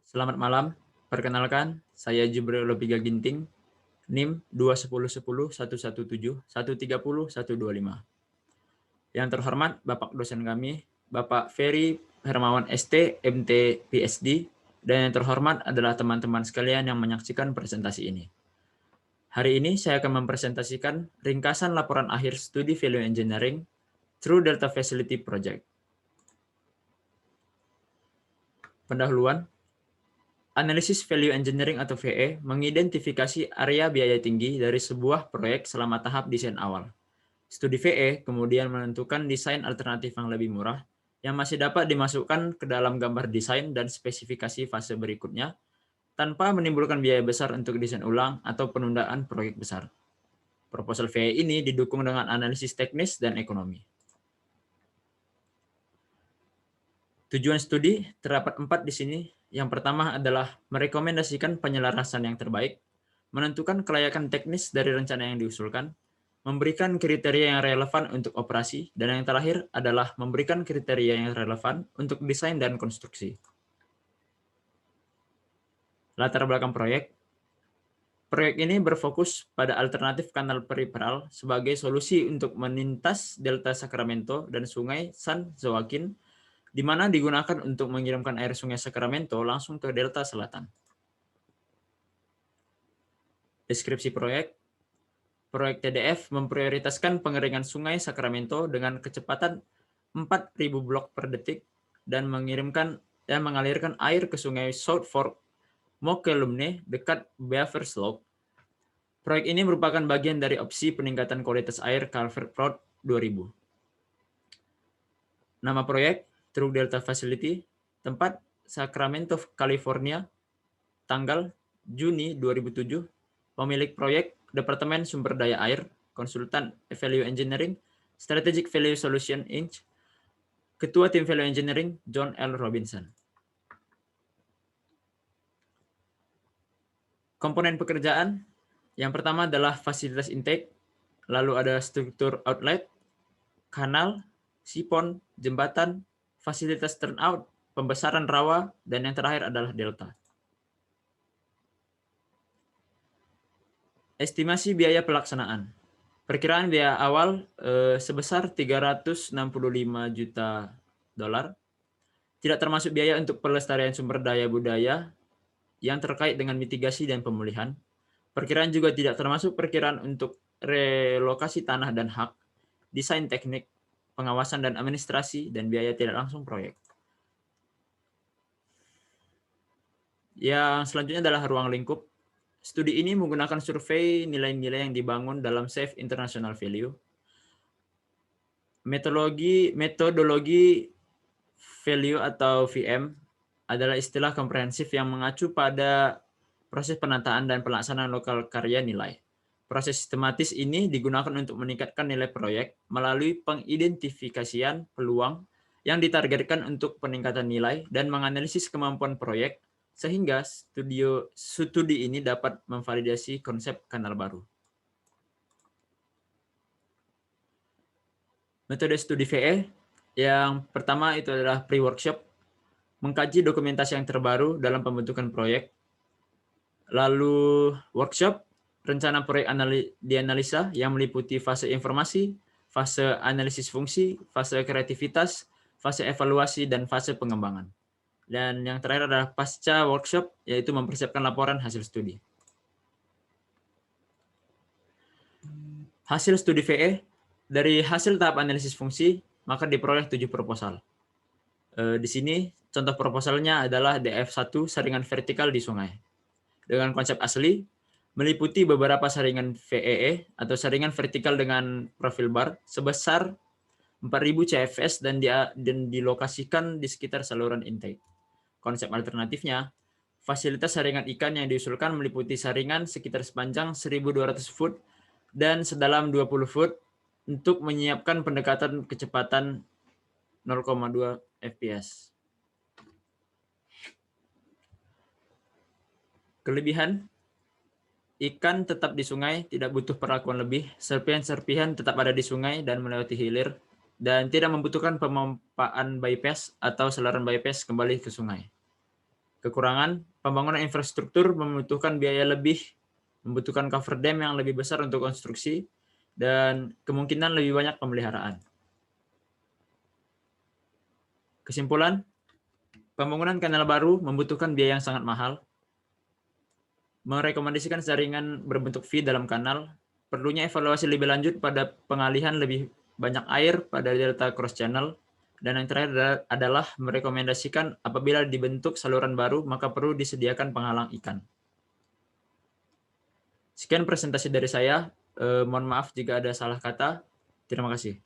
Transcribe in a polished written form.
Selamat malam, perkenalkan saya Jibril Lopiga Ginting, NIM 21010117130130125. Yang terhormat Bapak dosen kami, Bapak Ferry Hermawan ST, MT, PSD, dan yang terhormat adalah teman-teman sekalian yang menyaksikan presentasi ini. Hari ini saya akan mempresentasikan ringkasan laporan akhir studi Value Engineering through Delta Facility Project. Pendahuluan, analisis value engineering atau VE mengidentifikasi area biaya tinggi dari sebuah proyek selama tahap desain awal. Studi VE kemudian menentukan desain alternatif yang lebih murah yang masih dapat dimasukkan ke dalam gambar desain dan spesifikasi fase berikutnya tanpa menimbulkan biaya besar untuk desain ulang atau penundaan proyek besar. Proposal VE ini didukung dengan analisis teknis dan ekonomi. Tujuan studi terdapat 4 di sini. Yang pertama adalah merekomendasikan penyelarasan yang terbaik, menentukan kelayakan teknis dari rencana yang diusulkan, memberikan kriteria yang relevan untuk operasi, dan yang terakhir adalah memberikan kriteria yang relevan untuk desain dan konstruksi. Latar belakang proyek. Proyek ini berfokus pada alternatif kanal periferal sebagai solusi untuk menintas Delta Sacramento dan Sungai San Joaquin, di mana digunakan untuk mengirimkan air Sungai Sacramento langsung ke Delta Selatan. Deskripsi proyek. Proyek TDF memprioritaskan pengeringan Sungai Sacramento dengan kecepatan 4.000 blok per detik dan mengalirkan air ke Sungai South Fork Mokelumne dekat Beaver Slope. Proyek ini merupakan bagian dari opsi peningkatan kualitas air Calvert Road 2000. Nama proyek, True Delta Facility, tempat Sacramento, California, tanggal Juni 2007, pemilik proyek Departemen Sumber Daya Air, konsultan Value Engineering, Strategic Value Solution Inc., Ketua Tim Value Engineering John L. Robinson. Komponen pekerjaan, yang pertama adalah fasilitas intake, lalu ada struktur outlet, kanal, sipon, jembatan, fasilitas turnout, pembesaran rawa, dan yang terakhir adalah delta. Estimasi biaya pelaksanaan. Perkiraan biaya awal sebesar 365 juta dolar, tidak termasuk biaya untuk pelestarian sumber daya budaya yang terkait dengan mitigasi dan pemulihan. Perkiraan juga tidak termasuk perkiraan untuk relokasi tanah dan hak, desain teknik, pengawasan dan administrasi, dan biaya tidak langsung proyek. Yang selanjutnya adalah ruang lingkup. Studi ini menggunakan survei nilai-nilai yang dibangun dalam SAFE International Value. Metodologi value atau VM adalah istilah komprehensif yang mengacu pada proses penataan dan pelaksanaan lokal karya nilai. Proses sistematis ini digunakan untuk meningkatkan nilai proyek melalui pengidentifikasian peluang yang ditargetkan untuk peningkatan nilai dan menganalisis kemampuan proyek sehingga studi ini dapat memvalidasi konsep kanal baru. Metode studi VE yang pertama itu adalah pre-workshop, mengkaji dokumentasi yang terbaru dalam pembentukan proyek. Lalu workshop, rencana proyek dianalisa yang meliputi fase informasi, fase analisis fungsi, fase kreativitas, fase evaluasi, dan fase pengembangan. Dan yang terakhir adalah pasca workshop, yaitu mempersiapkan laporan hasil studi. Hasil studi VE, dari hasil tahap analisis fungsi, maka diperoleh 7 proposal. Di sini contoh proposalnya adalah DF1 saringan vertikal di sungai. Dengan konsep asli, meliputi beberapa saringan VEE atau saringan vertikal dengan profil bar sebesar 4.000 CFS dan dilokasikan di sekitar saluran intake. Konsep alternatifnya, fasilitas saringan ikan yang diusulkan meliputi saringan sekitar sepanjang 1.200 foot dan sedalam 20 foot untuk menyiapkan pendekatan kecepatan 0,2 fps. Kelebihan, ikan tetap di sungai, tidak butuh perlakuan lebih, serpihan-serpihan tetap ada di sungai dan melewati hilir, dan tidak membutuhkan pemompaan bypass atau saluran bypass kembali ke sungai. Kekurangan, pembangunan infrastruktur membutuhkan biaya lebih, membutuhkan cover dam yang lebih besar untuk konstruksi, dan kemungkinan lebih banyak pemeliharaan. Kesimpulan, pembangunan kanal baru membutuhkan biaya yang sangat mahal. Merekomendasikan jaringan berbentuk V dalam kanal, perlunya evaluasi lebih lanjut pada pengalihan lebih banyak air pada delta cross channel, dan yang terakhir adalah merekomendasikan apabila dibentuk saluran baru, maka perlu disediakan penghalang ikan. Sekian presentasi dari saya. Mohon maaf jika ada salah kata. Terima kasih.